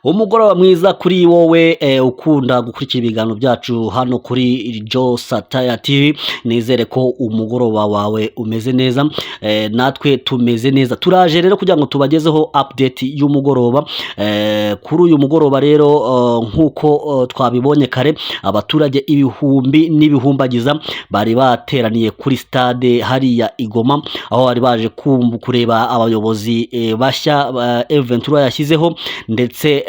Umugoroba mwiza kuri wowe ukunda gukurikira ibiganiro byacu hano kuri Jo Satire TV. Nizere ko umugoroba wawe umeze neza, natwe tumeze neza. Turaje rero kugira ngo tubagezeho update y'umugoroba. Kuri uyu mugoroba rero nkuko twabibonye kare, abaturage ibihumbi n'ibihumbagiza bari bateraniye kuri stade hariya Igoma, aho bari baje kureba abayobozi bashya M23 yashyizeho, ndetse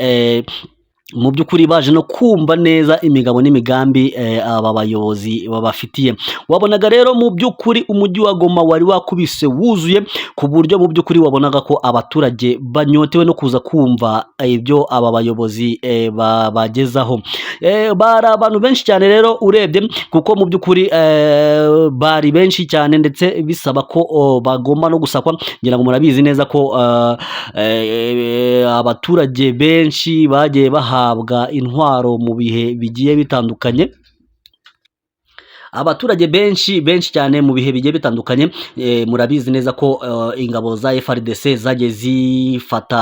mu by'ukuri baje no kumva neza imigabo n'imigambi aba bayobozi babafitiye. Wabonaga rero mu by'ukuri umujyi wa Goma wari wakubise wuzuye, ku buryo mu by'ukuri wabonaga ko abaturage banyotewe no kuza kumva ibyo aba bayobozi bagezaho. Bari abantu benshi cyane rero urebye, kuko mu by'ukuri bari benshi cyane, ndetse bisaba ko bagomba no gusakwa. Ngira ngo murabizi neza ko abaturage benshi bagiye bahabwa intwaro mu bihe bigiye bitandukanye. Abaturage benshi cyane mu bihe bigiye bitandukanye. Murabizi neza ko ingabo za FARDC zagiye zifata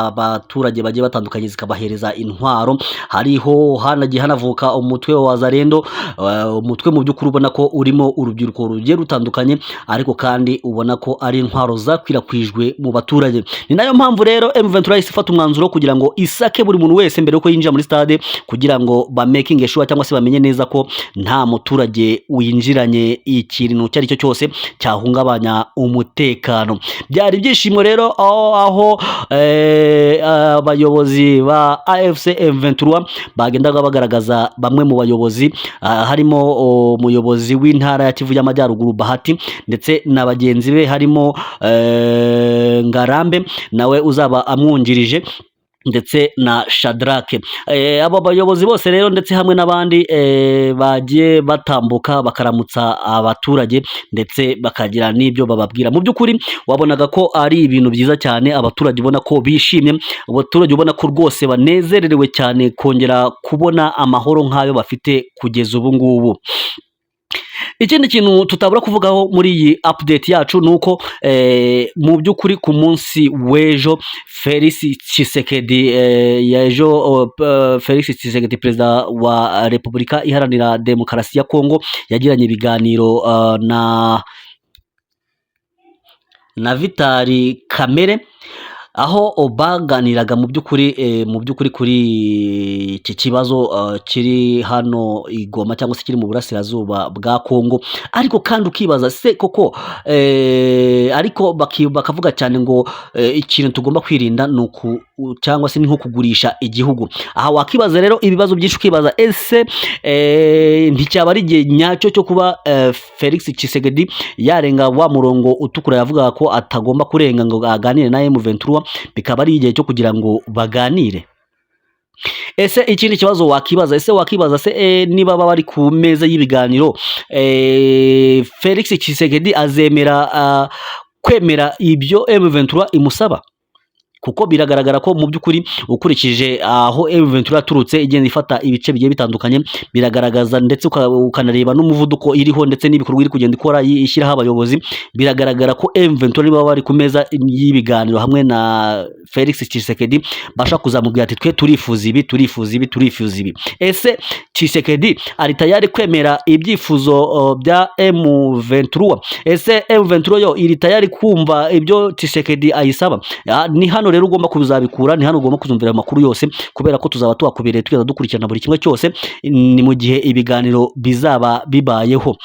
abaturage bagiye batandukanye zikabahereza intwaro. Hariho hanagiye hanavuka umutwe wa Wazalendo, umutwe mu by'ukuri ubona ko urimo urubyiruko rugiye rutandukanye, ariko kandi ubona ko ari intwaro zakwirakwijwe mu baturage. Ni nayo mpamvu rero M23 ifata umwanzuro kugira ngo isake buri muntu wese mbere yuko yinjira muri stade, kugira ngo ba making sure cyangwa se bamenye neza ko nta muturage winjiranye ikintu cyari cyo cyose cyahungabanya umutekano. Byari byishimo rero aho abayobozi ba AFC M23 bagendaga bagaragaza bamwe mu bayobozi, harimo umuyobozi w'intara ya Kivu y'Amajyaruguru Bahati, ndetse na bagenzi be harimo Ngarambe nawe uzaba amwungirije, ndetse na Shadrake. Aba bayobozi bose rero, ndetse hamwe n'abandi bagiye batambuka bakaramutsa abaturage, ndetse bakagira n'ibyo bababwira. Mu by'ukuri wabonaga ko ari ibintu byiza cyane, abaturage ubona ko bishimye, abaturage ubona ko rwose banezerewe cyane kongera kubona amahoro nk'ayo bafite kugeza ubu ngubu. Ikindi kintu tutabura kuvugaho muri iyi update yacu nuko mu by'ukuri ku munsi w'ejo Felix Tshisekedi Felix Tshisekedi, perezida wa Repubulika Iharanira Demokarasi ya Kongo, yagiranye ibiganiro na Vitali Kamere, aho baganiraga mu by'ukuri kuri iki kibazo kiri hano Igoma, cyangwa se kiri mu burasirazuba bwa Kongo. Ariko kandi ukibaza se koko ariko bakavuga cyane ngo ikintu tugomba kwirinda nuko, cyangwa se ni nko kugurisha igihugu. Aha wakibaza rero ibibazo byinshi, ukibaza ese nticyaba ari igihe nyacyo cyo kuba Felix Tshisekedi yarenga wa murongo utukura yavuga ko atagomba kurenga ngo aganire na M23, bikaba ari igihe cyo kugira ngo baganire. Ese ikindi kibazo wakibaza se niba baba bari ku meza y'ibiganiro, Felix Tshisekedi azemera kwemera ibyo M23 imusaba? Kuko biragaragara ko mu by'ukuri ukurikije aho M23 yaturutse igenda ifata ibice bigiye bitandukanye, biragaragaza, ndetse ukanareba n'umuvuduko iriho, ndetse n'ibikorwa iri kugenda ikora ishyiraho abayobozi. Biragaragara ko M23 niba bari ku meza y'ibiganiro hamwe na Felix Tshisekedi, basha kuzamubwira ati twe turifuza ibi. Ese Tshisekedi ari tayari kwemera ibyifuzo bya M23? Ese M23 yo iri tayari kumva ibyo Tshisekedi ayisaba? Ni hano rero ugomba kuzabikura, ni hano ugomba kuzumvira amakuru yose, kubera ko tuzaba tuhakubereye tugenda dukurikirana buri kimwe cyose, ni mu gihe ibiganiro bizaba bibayeho.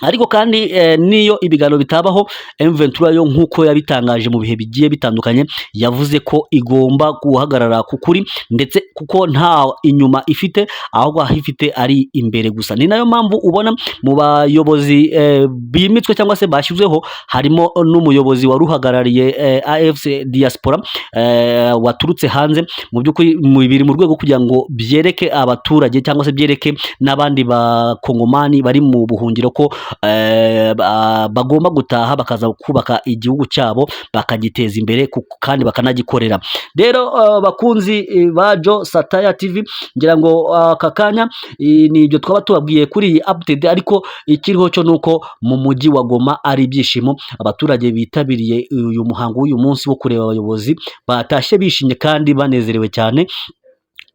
Ariko kandi niyo ibiganiro bitabaho, M23 yo nkuko yabitangaje mu bihe bigiye bitandukanye, yavuze ko igomba guhagarara ku kuri, ndetse kuko nta inyuma ifite, ahubwo ifite ari imbere gusa. Ni nayo mpamvu ubona mu bayobozi bimitswe cyangwa se bashyizweho, harimo n'umuyobozi waruhagarariye AFC Diaspora waturutse hanze. Mu by'ukuri biri mu rwego kugira ngo byereke abaturage, cyangwa se byereke n'abandi bakongomani bari mu buhungiro ko bagomba gutaha bakaza kubaka igihugu cyabo bakagiteza imbere kandi bakanagikorera. Rero bakunzi ba Jo Sataya TV, ngira ngo aka kanya ni ibyo twaba tubabwiye kuri iyi update, ariko ikiriho cyo nuko mu mujyi wa Goma ari ibyishimo, abaturage bitabiriye uyu muhango w'uyu munsi wo kureba abayobozi batashye bishimye kandi banezerewe cyane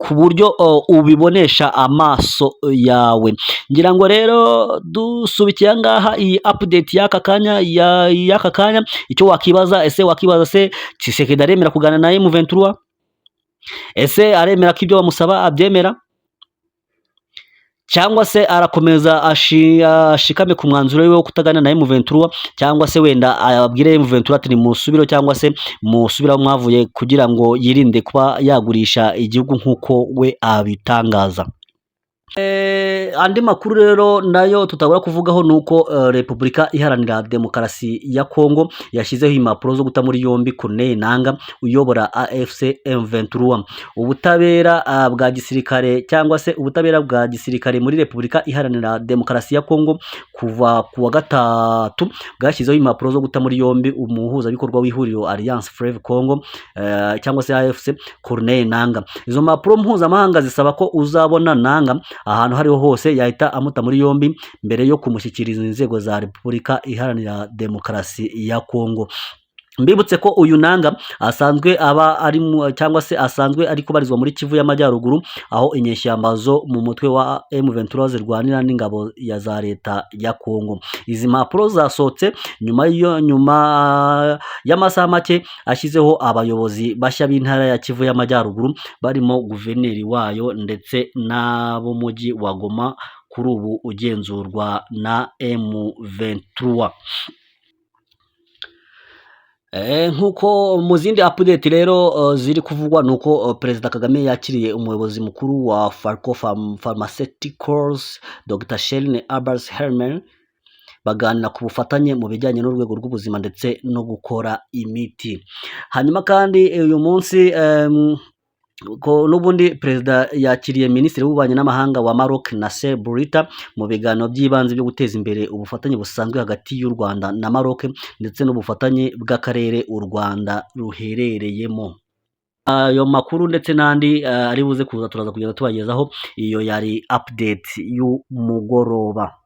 ku buryo ubibonesha amaso yawe. Ngira ngo rero dusubikiye ngaha iyi update y'aka kanya, icyo wakibaza, ese wakibaza se Tshisekedi aremera kuganira na M23? Ese aremera ko ibyo bamusaba abyemera, cyangwa se arakomeza ashikame ku mwanzuro we wo kutaganira na M23, cyangwa se wenda ababwire M23 ati musubiro, cyangwa se musubira mwavuye kugira ngo yirinde kuba yagurisha igihugu nk'uko we abitangaza. Andi makuru rero nayo tutabura kuvugaho nuko Repubulika Iharanira Demokarasi ya Kongo yashyizeho impapuro zo guta muri yombi Corneille Nangaa uyobora AFC M23. Ubutabera bwa gisirikare cyangwa se ubutabera bwa gisirikare muri Repubulika Iharanira Demokarasi ya Kongo kuva ku wa gatatu bwashyizeho impapuro zo guta muri yombi umuhuzabikorwa w'ihuriro Alliance Fleuve Congo cyangwa se AFC Corneille Nangaa. Izo mpapuro mpuzamahanga zisaba ko uzabona Nangaa ahantu hariho hose yahita amuta muri yombi mbere yo kumushyikiriza inzego za Repubulika Iharanira Demokarasi ya Kongo. Mbibutse ko uyu Nangaa asanzwe aba ari cyangwa se asanzwe ari kubarizwa muri Kivu y'Amajyaruguru, aho inyeshyamba zo mu mutwe wa M23 zirwanira n'ingabo ya za leta ya Kongo. Izi mpapuro zasohotse nyuma y'amasaha make ashyizeho abayobozi bashya b'intara ya Kivu y'Amajyaruguru, barimo guverineri wayo ndetse n'abo mujyi wa Goma kuri ubu ugenzurwa na M23. Nkuko mu zindi update rero ziri kuvugwa nuko Perezida Kagame yakiriye umuyobozi mukuru wa Falco Pharmaceuticals Dr. Shelne Abbas Hermel, baganira ku bufatanye mu bijyanye n'urwego rw'ubuzima ndetse no gukora imiti. Hanyuma kandi uyu munsi n'ubundi perezida yakiriye minisitiri w'ububanyi n'amahanga wa Maroc Nasser Bourita mu biganiro by'ibanze byo guteza imbere ubufatanye busanzwe hagati y'u Rwanda na Maroc ndetse n'ubufatanye bw'akarere u Rwanda ruherereyemo. Ayo makuru ndetse n'andi ari buze kuza turaza kugenda tubagezaho. Iyo yari update y'umugoroba.